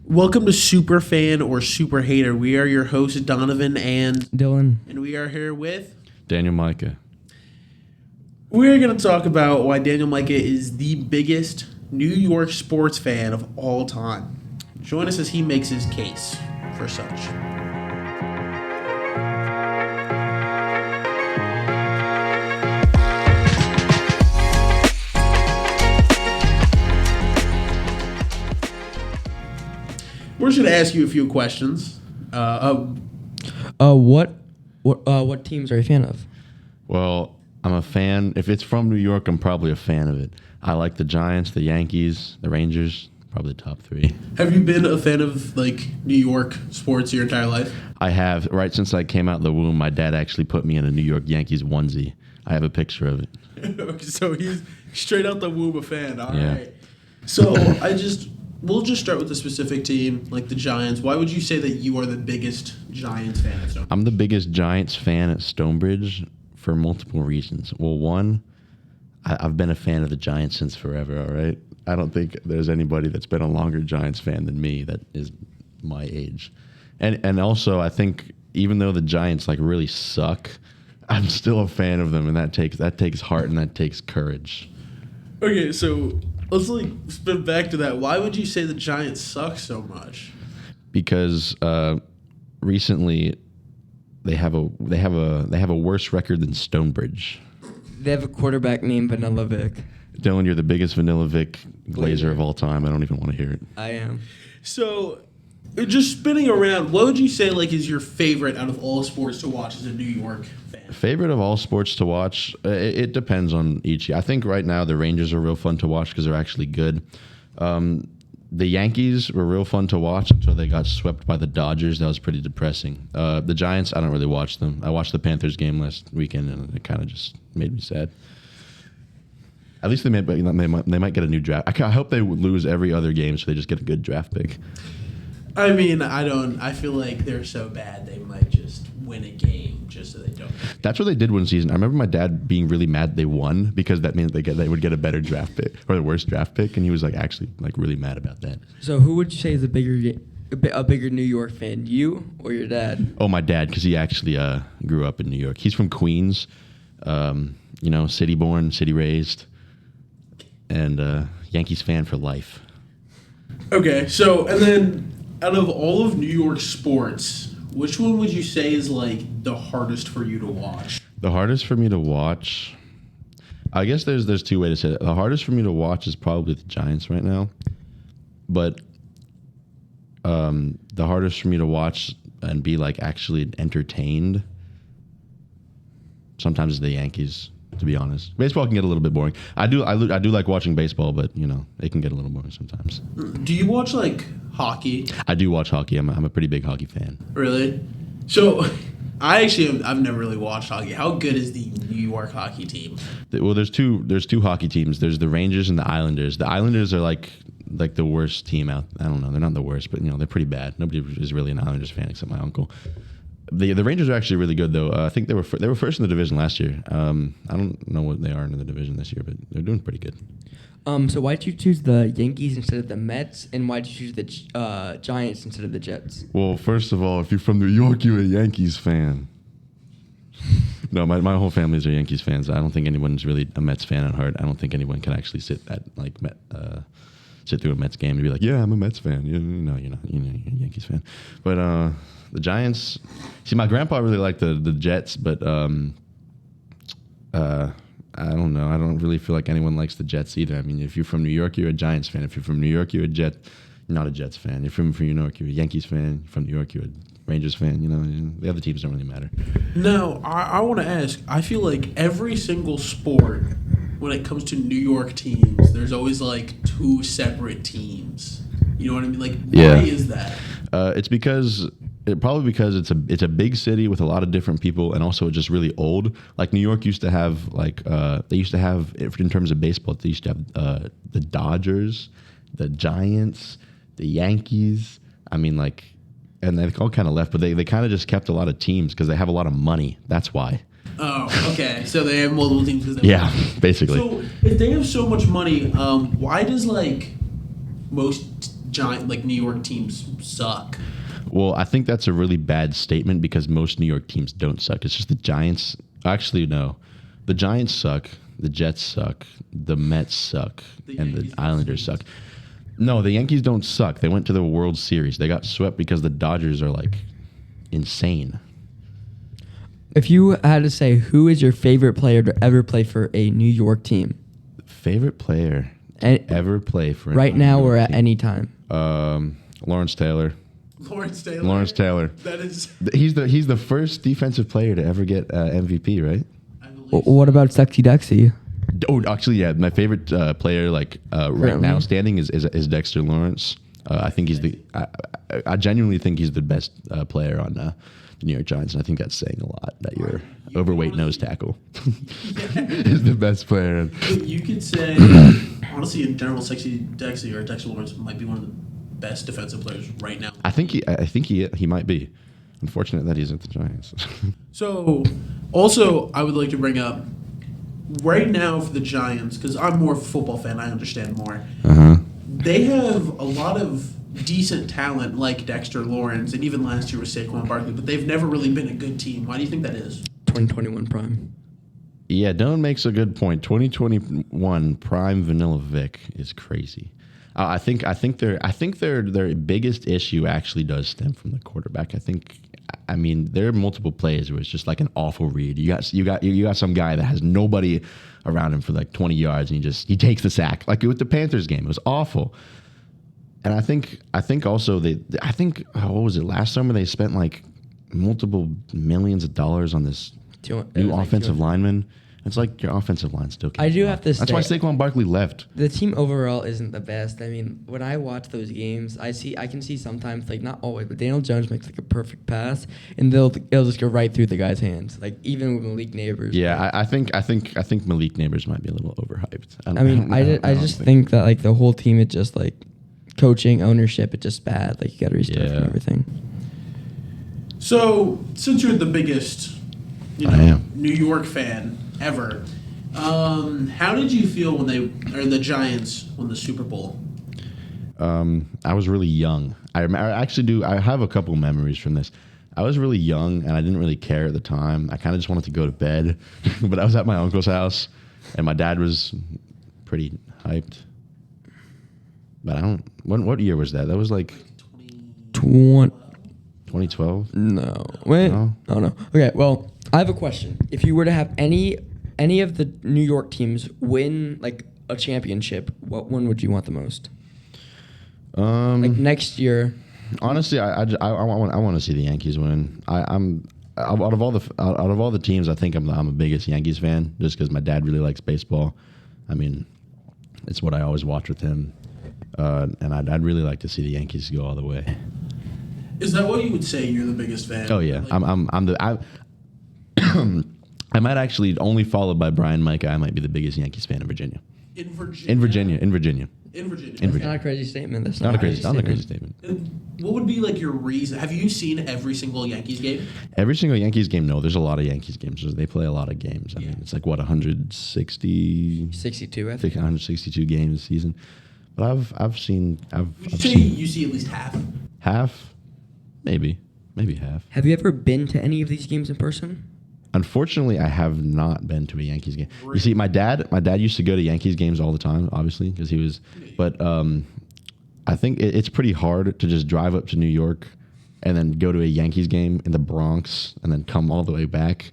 Welcome to Super Fan or Super Hater. We are your hosts, Donovan and Dylan. And we are here with Daniel Micah. We're going to talk about why Daniel Micah is the biggest New York sports fan of all time. Join us as he makes his case for such. We're just going to ask you a few questions. What teams are you a fan of? Well, I'm a fan. If it's from New York, I'm probably a fan of it. I like the Giants, the Yankees, the Rangers, probably the top three. Have you been a fan of, New York sports your entire life? I have. Right since I came out of the womb, my dad actually put me in a New York Yankees onesie. I have a picture of it. So he's straight out the womb a fan. All Yeah. right. So we'll just start with a specific team, like the Giants. Why would you say that you are the biggest Giants fan at Stonebridge? I'm the biggest Giants fan at Stonebridge for multiple reasons. Well, one, I've been a fan of the Giants since forever, all right? I don't think there's anybody that's been a longer Giants fan than me that is my age. And also, I think even though the Giants really suck, I'm still a fan of them, and that takes heart and that takes courage. Okay, so let's spin back to that. Why would you say the Giants suck so much? Because recently they have a worse record than Stonebridge. They have a quarterback named Vanilla Vic. Dylan, you're the biggest Vanilla Vic glazer of all time. I don't even want to hear it. I am. So, just spinning around, what would you say is your favorite out of all sports to watch as a New York fan? Favorite of all sports to watch? It depends on each year. I think right now the Rangers are real fun to watch because they're actually good. The Yankees were real fun to watch until they got swept by the Dodgers. That was pretty depressing. The Giants, I don't really watch them. I watched the Panthers game last weekend, and it kind of just made me sad. At least they might get a new draft. I hope they lose every other game so they just get a good draft pick. I mean, I feel like they're so bad they might just win a game just so they don't. That's what they did one season. I remember my dad being really mad they won because that means they would get a better draft pick or the worst draft pick, and he was actually really mad about that. So who would you say is a bigger New York fan, you or your dad? Oh, my dad, because he actually grew up in New York. He's from Queens, city born, city raised, and Yankees fan for life. Okay, so and then out of all of New York sports, which one would you say is the hardest for you to watch? The hardest for me to watch, I guess there's two ways to say it. The hardest for me to watch is probably the Giants right now, but the hardest for me to watch and be actually entertained sometimes is the Yankees. To be honest, baseball can get a little bit boring. I do like watching baseball, but it can get a little boring sometimes. Do you watch hockey? I do watch hockey. I'm a pretty big hockey fan. Really? So, I've never really watched hockey. How good is the New York hockey team? Well, there's two hockey teams. There's the Rangers and the Islanders. The Islanders are like the worst team out. I don't know. They're not the worst, but they're pretty bad. Nobody is really an Islanders fan except my uncle. The Rangers are actually really good though. I think they were first in the division last year. I don't know what they are in the division this year, but they're doing pretty good. So why did you choose the Yankees instead of the Mets, and why did you choose the Giants instead of the Jets? Well, first of all, if you're from New York, you're a Yankees fan. No, my whole family's are Yankees fans. I don't think anyone's really a Mets fan at heart. I don't think anyone can actually sit through a Mets game and be like, yeah, I'm a Mets fan. You're not. You're a Yankees fan. But the Giants. See, my grandpa really liked the Jets, but I don't know. I don't really feel like anyone likes the Jets either. I mean, if you're from New York, you're a Giants fan. If you're from New York, you're not a Jets fan. If you're from New York, you're a Yankees fan. From New York, you're a Rangers fan. The other teams don't really matter. No, I want to ask. I feel like every single sport, when it comes to New York teams, there's always two separate teams. You know what I mean? Why is that? It's probably because it's a big city with a lot of different people, and also it's just really old. New York used to have in terms of baseball, they used to have the Dodgers, the Giants, the Yankees. I mean, and they all kind of left, but they kind of just kept a lot of teams because they have a lot of money. That's why. Oh, okay. So they have multiple teams because yeah, basically. So if they have so much money, why does most New York teams suck. Well, I think that's a really bad statement because most New York teams don't suck. It's just the Giants. Actually, no. The Giants suck. The Jets suck. The Mets suck. And the Islanders suck. No, the Yankees don't suck. They went to the World Series. They got swept because the Dodgers are like insane. If you had to say who is your favorite player to ever play for a New York team? Favorite player And to ever play for right a now New or York at any time? Lawrence Taylor. Lawrence Taylor. That is. He's the first defensive player to ever get MVP, right? I believe What about Sexy Dexy? Oh, actually, yeah. My favorite player, right now, standing is Dexter Lawrence. I think he's I genuinely think he's the best player on the New York Giants, and I think that's saying a lot that your overweight nose tackle is the best player. You could say, honestly, in general, Sexy Dexy or Dexter Lawrence might be one of the best defensive players right now. I think he might be. Unfortunate that he's at the Giants. So, also, I would like to bring up right now for the Giants, because I'm more of a football fan, I understand more. They have a lot of decent talent like Dexter Lawrence, and even last year with Saquon Barkley, but they've never really been a good team. Why do you think that is? 2021 prime. Yeah, Dylan makes a good point. 2021 prime Vanilla Vic is crazy. I think their biggest issue actually does stem from the quarterback. I mean, there are multiple plays where it's just like an awful read. You got some guy that has nobody around him for like 20 yards, and he takes the sack. Like with the Panthers game, it was awful. And I think also what was it, last summer they spent like multiple millions of dollars on this new offensive lineman. It's like your offensive line still can't. I do have to say, that's why Saquon Barkley left. The team overall isn't the best. I mean, when I watch those games, I can see sometimes, like not always, but Daniel Jones makes like a perfect pass, and it'll just go right through the guy's hands. Like even with Malik Neighbors. Yeah, I think Malik Neighbors might be a little overhyped. I just think that like the whole team is just like coaching, ownership, it's just bad. Like you got to restart from everything. So since you're the biggest, New York fan ever, how did you feel when the Giants won the Super Bowl? I was really young. I have a couple memories from this. I was really young and I didn't really care at the time. I kind of just wanted to go to bed, but I was at my uncle's house and my dad was pretty hyped. But what year was that? That was like 2012? No. Wait. No? Oh, no. Okay, well, I have a question. If you were to have any of the New York teams win like a championship, what one would you want the most? Like next year. Honestly, I want to see the Yankees win. I'm out of all the teams, I think I'm the biggest Yankees fan just because my dad really likes baseball. I mean, it's what I always watch with him. And I'd really like to see the Yankees go all the way. Is that what you would say? You're the biggest fan? Oh yeah, I might actually, only followed by Brian Micah, I might be the biggest Yankees fan in Virginia. In Virginia. That's not a crazy statement. That's not a crazy statement. What would be like your reason? Have you seen every single Yankees game? Every single Yankees game? No, there's a lot of Yankees games. They play a lot of games. I mean, it's like what 62, I think. 162 games a season. But I've seen. You see at least half. Half, maybe half. Have you ever been to any of these games in person? Unfortunately, I have not been to a Yankees game. You see, my dad used to go to Yankees games all the time, obviously, because he was. But I think it's pretty hard to just drive up to New York and then go to a Yankees game in the Bronx and then come all the way back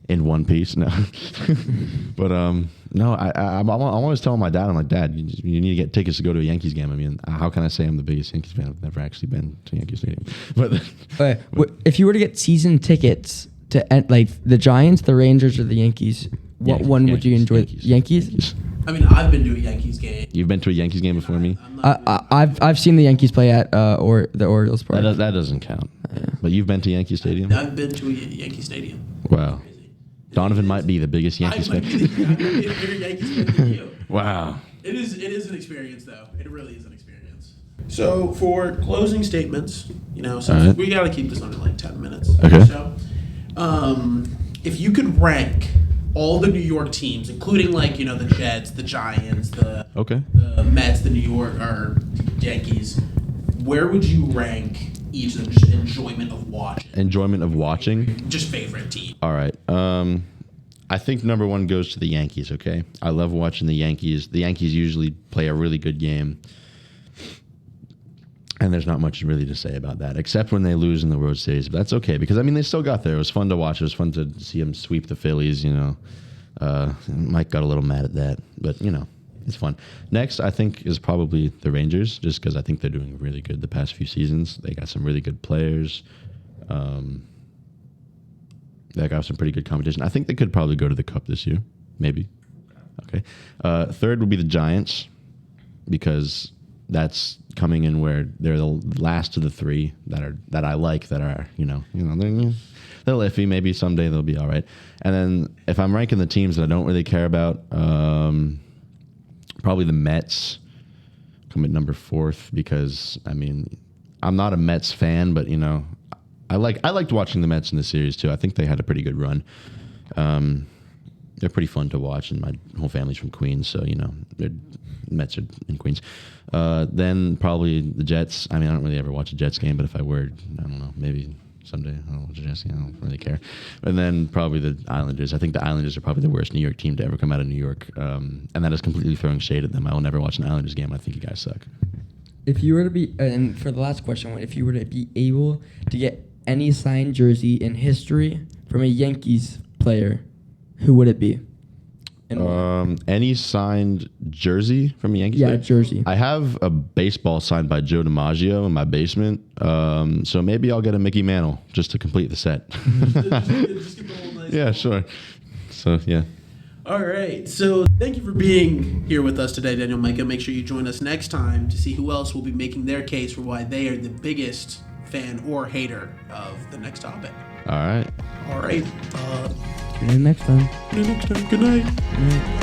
in one piece. No, but no, I'm always telling my dad, I'm like, Dad, you need to get tickets to go to a Yankees game. I mean, how can I say I'm the biggest Yankees fan? I've never actually been to Yankee Stadium. But if you were to get season tickets to like the Giants, the Rangers, or the Yankees, what one would you enjoy? Yankees? I mean, I've been to a Yankees game. You've been to a Yankees game before me? I've seen the Yankees play at the Orioles Park. That doesn't count. But you've been to Yankee Stadium? I've been to a Yankee Stadium. Wow. Donovan might be the biggest Yankees fan. I might be a bigger Yankees fan than you. Wow. It is an experience, though. It really is an experience. So, for closing statements, since we got to keep this under like 10 minutes. Okay. So, if you could rank all the New York teams, including like the Jets, the Giants, the Mets, the New York or Yankees, where would you rank each of them? Just enjoyment of watching. Enjoyment of watching. Just favorite team. All right. I think number one goes to the Yankees. Okay, I love watching the Yankees. The Yankees usually play a really good game. And there's not much really to say about that, except when they lose in the World Series. But that's okay, because, I mean, they still got there. It was fun to watch. It was fun to see them sweep the Phillies, you know. Mike got a little mad at that, but, you know, it's fun. Next, I think, is probably the Rangers, just because I think they're doing really good the past few seasons. They got some really good players. They got some pretty good competition. I think they could probably go to the Cup this year, maybe. Okay. Third would be the Giants, because that's coming in where they're the last of the three that I like that are they're iffy. Maybe someday they'll be all right. And then if I'm ranking the teams that I don't really care about, probably the Mets come at number 4th, because I mean I'm not a Mets fan, but you know I liked watching the Mets in the series too. I think they had a pretty good run. They're pretty fun to watch, and my whole family's from Queens, so, you know, Mets are in Queens. Then probably the Jets. I mean, I don't really ever watch a Jets game, but if I were, I don't know, maybe someday I'll watch a Jets game. I don't really care. And then probably the Islanders. I think the Islanders are probably the worst New York team to ever come out of New York, and that is completely throwing shade at them. I will never watch an Islanders game. I think you guys suck. If you were to be, and for the last question, if you were to be able to get any signed jersey in history from a Yankees player, who would it be? Any signed jersey from a Yankees? Yeah, jersey. I have a baseball signed by Joe DiMaggio in my basement, so maybe I'll get a Mickey Mantle just to complete the set. Just get the whole nice Yeah, sure. So, yeah. All right. So thank you for being here with us today, Daniel Micah. Make sure you join us next time to see who else will be making their case for why they are the biggest fan or hater of the next topic. All right. All right. Tune in next time. Next time. Good night. Good night.